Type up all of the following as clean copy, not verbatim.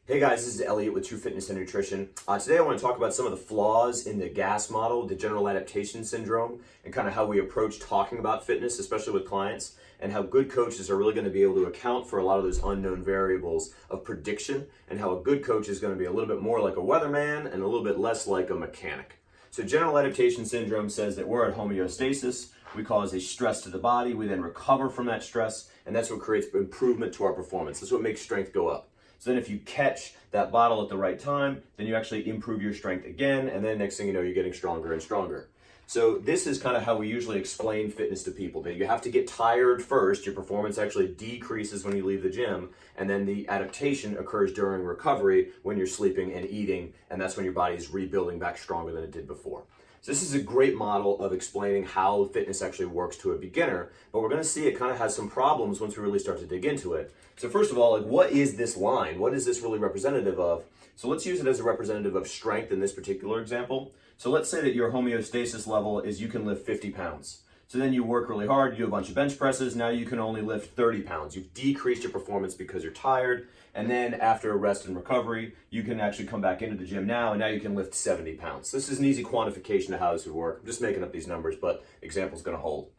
Hey guys, this is Elliot with True Fitness and Nutrition. Today I want to talk about some of the flaws in the GAS model, the general adaptation syndrome, and kind of how we approach talking about fitness, especially with clients, and how good coaches are really going to be able to account for a lot of those unknown variables of prediction, and how a good coach is going to be a little bit more like a weatherman and a little bit less like a mechanic. So general adaptation syndrome says that we're at homeostasis, we cause a stress to the body, we then recover from that stress, and that's what creates improvement to our performance. That's what makes strength go up. So then if you catch that bottle at the right time, then you actually improve your strength again, and then next thing you know, you're getting stronger and stronger. So this is kind of how we usually explain fitness to people, that you have to get tired first, your performance actually decreases when you leave the gym, and then the adaptation occurs during recovery when you're sleeping and eating, and that's when your body is rebuilding back stronger than it did before. So this is a great model of explaining how fitness actually works to a beginner, but we're going to see it kind of has some problems once we really start to dig into it. So first of all, what is this line? What is this really representative of? So let's use it as a representative of strength in this particular example. So let's say that your homeostasis level is you can lift 50 pounds. So then you work really hard, you do a bunch of bench presses, now you can only lift 30 pounds. You've decreased your performance because you're tired, and then after a rest and recovery, you can actually come back into the gym now, and now you can lift 70 pounds. This is an easy quantification of how this would work. I'm just making up these numbers, but example's gonna hold.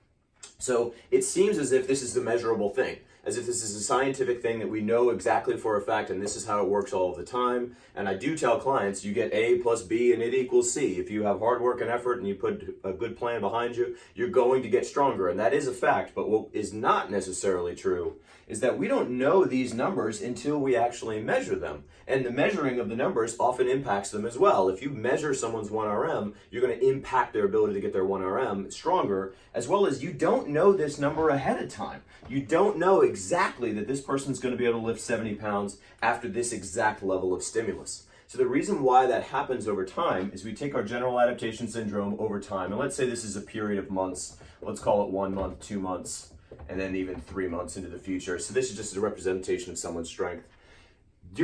So it seems as if this is the measurable thing, as if this is a scientific thing that we know exactly for a fact, and this is how it works all of the time. And I do tell clients, you get A plus B and it equals C. If you have hard work and effort and you put a good plan behind you, you're going to get stronger, and that is a fact. But what is not necessarily true is that we don't know these numbers until we actually measure them. And the measuring of the numbers often impacts them as well. If you measure someone's 1RM, you're going to impact their ability to get their 1RM stronger, as well as you don't know this number ahead of time. You don't know exactly that this person's going to be able to lift 70 pounds after this exact level of stimulus. So the reason why that happens over time is we take our general adaptation syndrome over time, and let's say this is a period of months. Let's call it 1 month, 2 months, and then even 3 months into the future. So this is just a representation of someone's strength.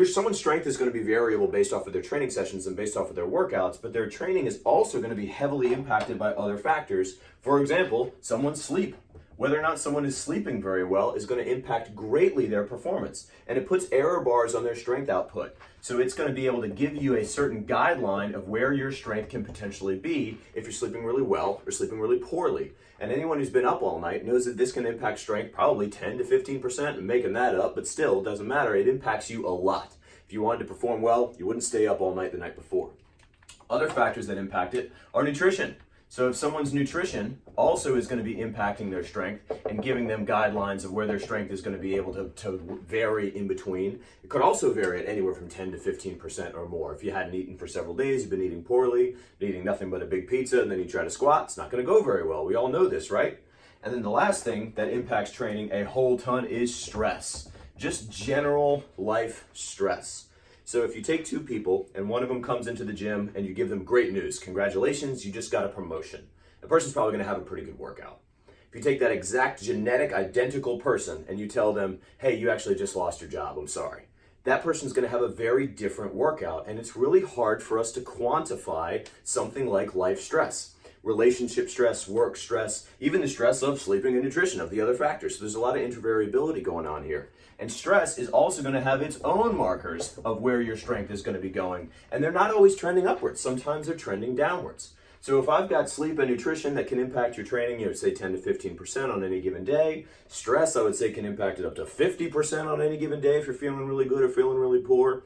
Someone's strength is going to be variable based off of their training sessions and based off of their workouts, but their training is also going to be heavily impacted by other factors. For example, someone's sleep. Whether or not someone is sleeping very well is going to impact greatly their performance, and it puts error bars on their strength output. So it's going to be able to give you a certain guideline of where your strength can potentially be if you're sleeping really well or sleeping really poorly. And anyone who's been up all night knows that this can impact strength probably 10 to 15%. I'm making that up, but still, it doesn't matter. It impacts you a lot. If you wanted to perform well, you wouldn't stay up all night the night before. Other factors that impact it are nutrition. So if someone's nutrition also is going to be impacting their strength and giving them guidelines of where their strength is going to be able to vary in between, it could also vary at anywhere from 10 to 15% or more. If you hadn't eaten for several days, you've been eating poorly, eating nothing but a big pizza, and then you try to squat, it's not going to go very well. We all know this, right? And then the last thing that impacts training a whole ton is stress. Just general life stress. So if you take two people and one of them comes into the gym and you give them great news, congratulations, you just got a promotion. The person's probably going to have a pretty good workout. If you take that exact genetic identical person and you tell them, hey, you actually just lost your job, I'm sorry. That person's going to have a very different workout, and it's really hard for us to quantify something like life stress. Relationship stress, work stress, even the stress of sleeping and nutrition, of the other factors. So there's a lot of intervariability going on here. And stress is also going to have its own markers of where your strength is going to be going. And they're not always trending upwards. Sometimes they're trending downwards. So if I've got sleep and nutrition that can impact your training, say 10 to 15% on any given day. Stress, I would say, can impact it up to 50% on any given day if you're feeling really good or feeling really poor.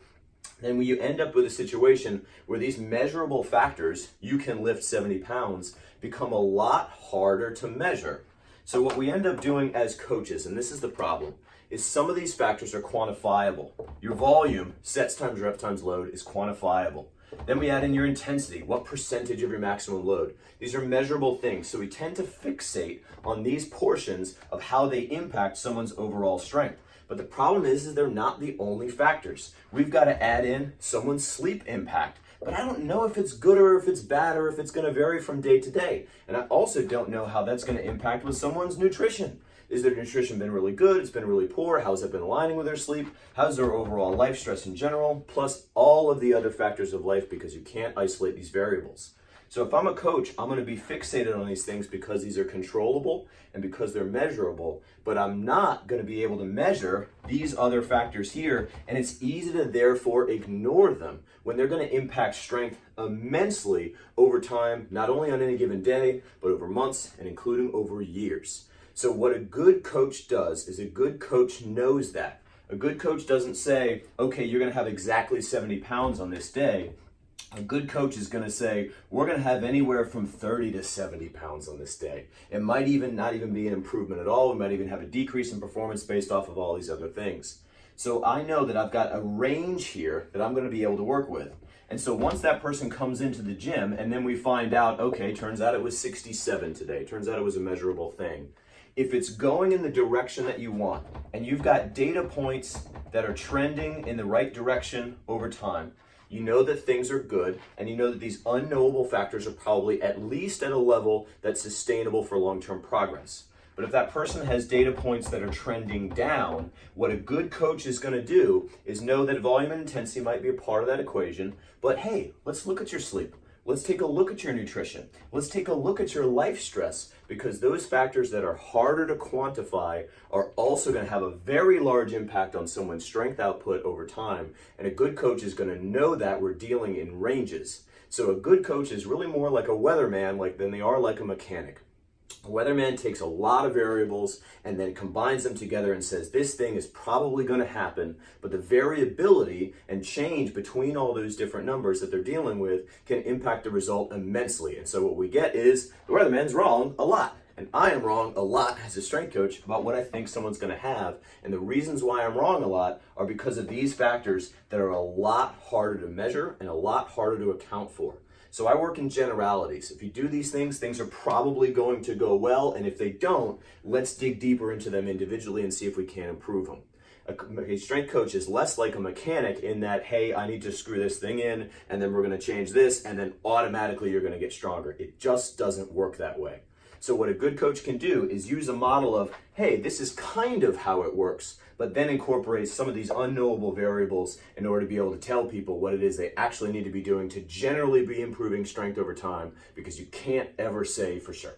Then when you end up with a situation where these measurable factors, you can lift 70 pounds, become a lot harder to measure. So what we end up doing as coaches, and this is the problem, is some of these factors are quantifiable. Your volume, sets times rep times load, is quantifiable. Then we add in your intensity, what percentage of your maximum load. These are measurable things, so we tend to fixate on these portions of how they impact someone's overall strength. But the problem is they're not the only factors. We've got to add in someone's sleep impact. But I don't know if it's good or if it's bad or if it's going to vary from day to day. And I also don't know how that's going to impact with someone's nutrition. Is their nutrition been really good? It's been really poor? How's it been aligning with their sleep? How's their overall life stress in general? Plus all of the other factors of life, because you can't isolate these variables. So if I'm a coach, I'm going to be fixated on these things because these are controllable and because they're measurable, but I'm not going to be able to measure these other factors here, and it's easy to therefore ignore them when they're going to impact strength immensely over time, not only on any given day, but over months and including over years. So what a good coach does is a good coach knows that. A good coach doesn't say, okay, you're going to have exactly 70 pounds on this day. A good coach is going to say, we're going to have anywhere from 30 to 70 pounds on this day. It might even not even be an improvement at all. We might even have a decrease in performance based off of all these other things. So I know that I've got a range here that I'm going to be able to work with. And so once that person comes into the gym and then we find out, okay, turns out it was 67 today. Turns out it was a measurable thing. If it's going in the direction that you want and you've got data points that are trending in the right direction over time, you know that things are good, and you know that these unknowable factors are probably at least at a level that's sustainable for long-term progress. But if that person has data points that are trending down, what a good coach is going to do is know that volume and intensity might be a part of that equation, but hey, let's look at your sleep. Let's take a look at your nutrition. Let's take a look at your life stress, because those factors that are harder to quantify are also going to have a very large impact on someone's strength output over time. And a good coach is going to know that we're dealing in ranges. So a good coach is really more like a weatherman than they are like a mechanic. A weatherman takes a lot of variables and then combines them together and says, this thing is probably going to happen, but the variability and change between all those different numbers that they're dealing with can impact the result immensely. And so what we get is the weatherman's wrong a lot. And I am wrong a lot as a strength coach about what I think someone's going to have. And the reasons why I'm wrong a lot are because of these factors that are a lot harder to measure and a lot harder to account for. So I work in generalities. If you do these things, things are probably going to go well. And if they don't, let's dig deeper into them individually and see if we can improve them. A strength coach is less like a mechanic in that, hey, I need to screw this thing in, and then we're going to change this, and then automatically you're going to get stronger. It just doesn't work that way. So what a good coach can do is use a model of, hey, this is kind of how it works, but then incorporate some of these unknowable variables in order to be able to tell people what it is they actually need to be doing to generally be improving strength over time, because you can't ever say for sure.